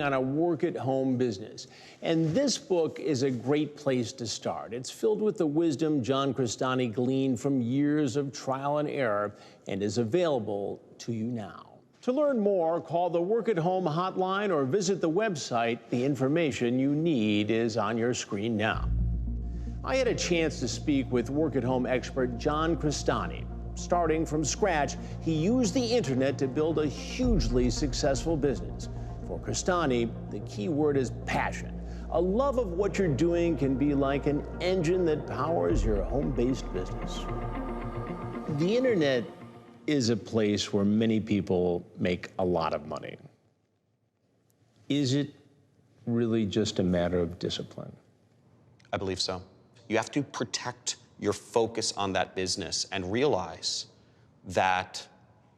on a work-at-home business. And this book is a great place to start. It's filled with the wisdom John Crestani gleaned from years of trial and error and is available to you now. To learn more, call the Work-at-Home hotline or visit the website. The information you need is on your screen now. I had a chance to speak with work-at-home expert John Crestani. Starting from scratch, he used the internet to build a hugely successful business. For Crestani, the key word is passion. A love of what you're doing can be like an engine that powers your home-based business. The internet is a place where many people make a lot of money. Is it really just a matter of discipline? I believe so. You have to protect your focus on that business and realize that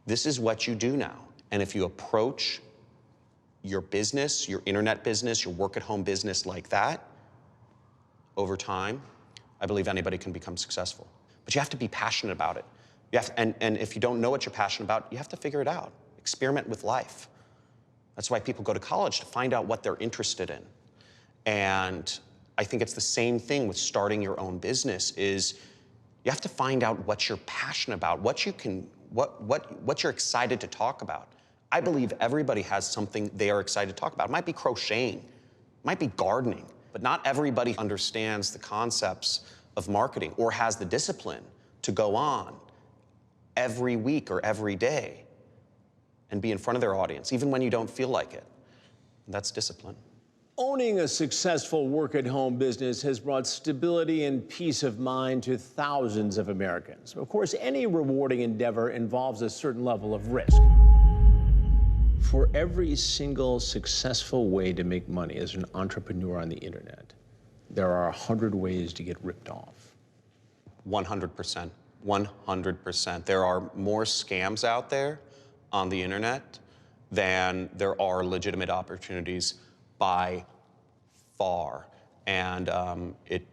this is what you do now. And if you approach your business, your internet business, your work-at-home business like that, over time, I believe anybody can become successful. But you have to be passionate about it. You have to, and if you don't know what you're passionate about, you have to figure it out. Experiment with life. That's why people go to college, to find out what they're interested in. And I think it's the same thing with starting your own business, is you have to find out what you're passionate about, what you're excited to talk about. I believe everybody has something they are excited to talk about. It might be crocheting, it might be gardening, but not everybody understands the concepts of marketing or has the discipline to go on every week or every day and be in front of their audience, even when you don't feel like it. And that's discipline. Owning a successful work-at-home business has brought stability and peace of mind to thousands of Americans. Of course, any rewarding endeavor involves a certain level of risk. For every single successful way to make money as an entrepreneur on the internet, there are 100 ways to get ripped off. 100%. 100%. There are more scams out there on the internet than there are legitimate opportunities by far. And it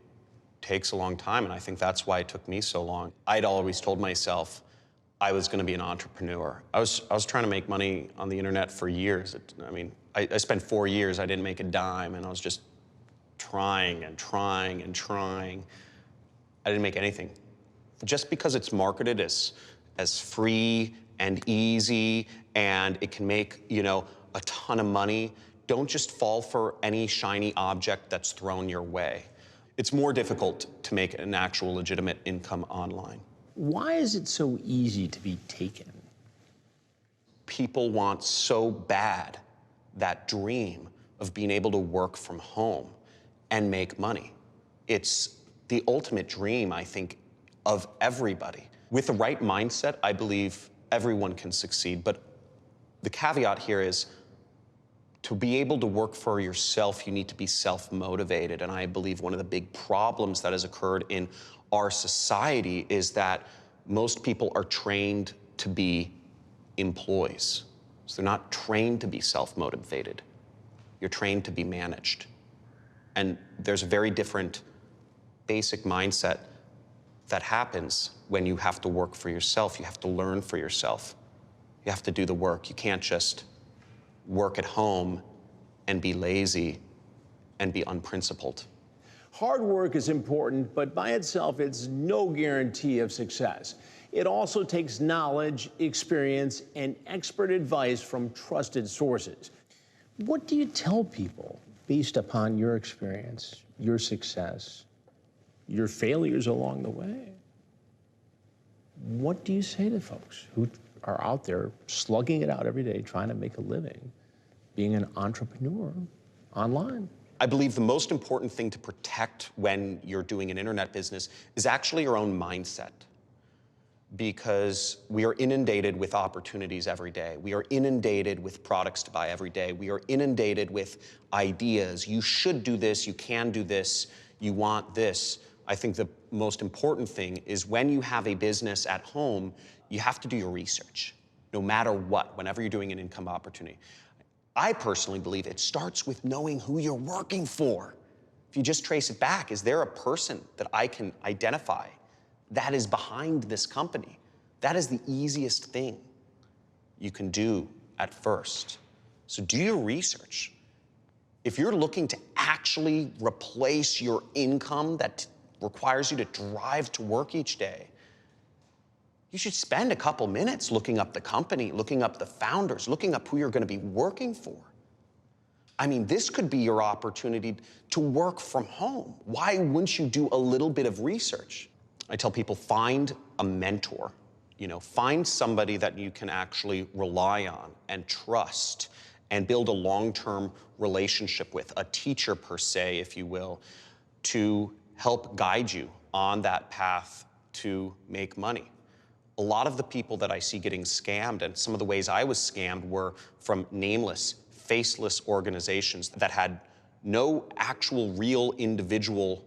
takes a long time, and I think that's why it took me so long. I'd always told myself I was gonna be an entrepreneur. I was trying to make money on the internet for years. I spent 4 years, I didn't make a dime, and I was just trying and trying and trying. I didn't make anything. Just because it's marketed as free and easy and it can make, a ton of money, don't just fall for any shiny object that's thrown your way. It's more difficult to make an actual legitimate income online. Why is it so easy to be taken? People want so bad that dream of being able to work from home and make money. It's the ultimate dream, I think, of everybody. With the right mindset, I believe everyone can succeed. But the caveat here is, to be able to work for yourself, you need to be self-motivated. And I believe one of the big problems that has occurred in our society is that most people are trained to be employees. So they're not trained to be self-motivated. You're trained to be managed. And there's a very different basic mindset that happens when you have to work for yourself. You have to learn for yourself. You have to do the work. You can't just work at home and be lazy and be unprincipled. Hard work is important, but by itself, it's no guarantee of success. It also takes knowledge, experience, and expert advice from trusted sources. What do you tell people based upon your experience, your success, your failures along the way? What do you say to folks who are out there slugging it out every day, trying to make a living, being an entrepreneur online? I believe the most important thing to protect when you're doing an internet business is actually your own mindset. Because we are inundated with opportunities every day. We are inundated with products to buy every day. We are inundated with ideas. You should do this, you can do this, you want this. I think the most important thing is when you have a business at home, you have to do your research, no matter what, whenever you're doing an income opportunity. I personally believe it starts with knowing who you're working for. If you just trace it back, is there a person that I can identify that is behind this company? That is the easiest thing you can do at first. So do your research. If you're looking to actually replace your income that requires you to drive to work each day, you should spend a couple minutes looking up the company, looking up the founders, looking up who you're going to be working for. I mean, this could be your opportunity to work from home. Why wouldn't you do a little bit of research? I tell people, find a mentor. Find somebody that you can actually rely on and trust and build a long-term relationship with, a teacher per se, if you will, to help guide you on that path to make money. A lot of the people that I see getting scammed, and some of the ways I was scammed, were from nameless, faceless organizations that had no actual real individual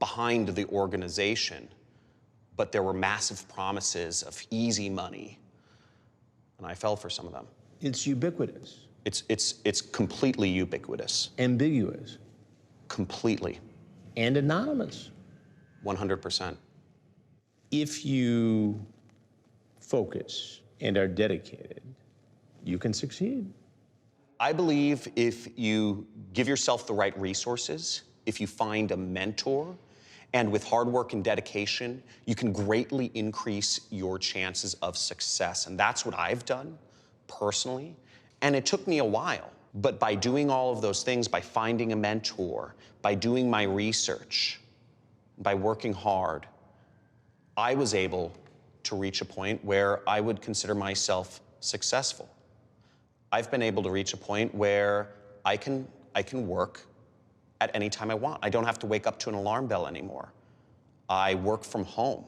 behind the organization, but there were massive promises of easy money, and I fell for some of them. It's ubiquitous. It's completely ubiquitous. Ambiguous. Completely. And anonymous. 100%. If you focus and are dedicated, you can succeed. I believe if you give yourself the right resources, if you find a mentor, and with hard work and dedication, you can greatly increase your chances of success. And that's what I've done personally. And it took me a while. But by doing all of those things, by finding a mentor, by doing my research, by working hard, I was able to reach a point where I would consider myself successful. I've been able to reach a point where I can work at any time I want. I don't have to wake up to an alarm bell anymore. I work from home.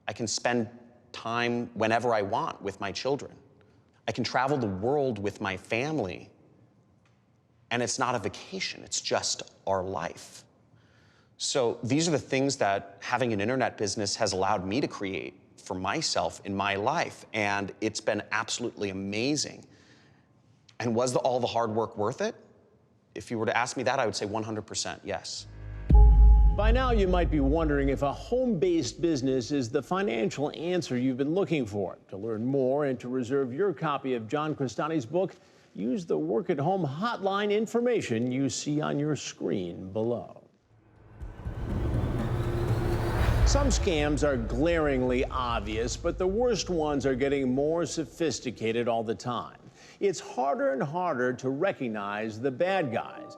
I can spend time whenever I want with my children. I can travel the world with my family. And it's not a vacation, it's just our life. So these are the things that having an internet business has allowed me to create for myself in my life. And it's been absolutely amazing. And was all the hard work worth it? If you were to ask me that, I would say 100% yes. By now, you might be wondering if a home-based business is the financial answer you've been looking for. To learn more and to reserve your copy of John Crestani's book, use the Work at Home hotline information you see on your screen below. Some scams are glaringly obvious, but the worst ones are getting more sophisticated all the time. It's harder and harder to recognize the bad guys.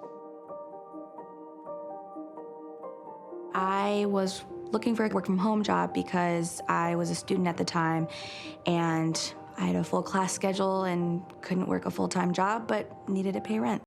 I was looking for a work-from-home job because I was a student at the time, and I had a full class schedule and couldn't work a full-time job, but needed to pay rent.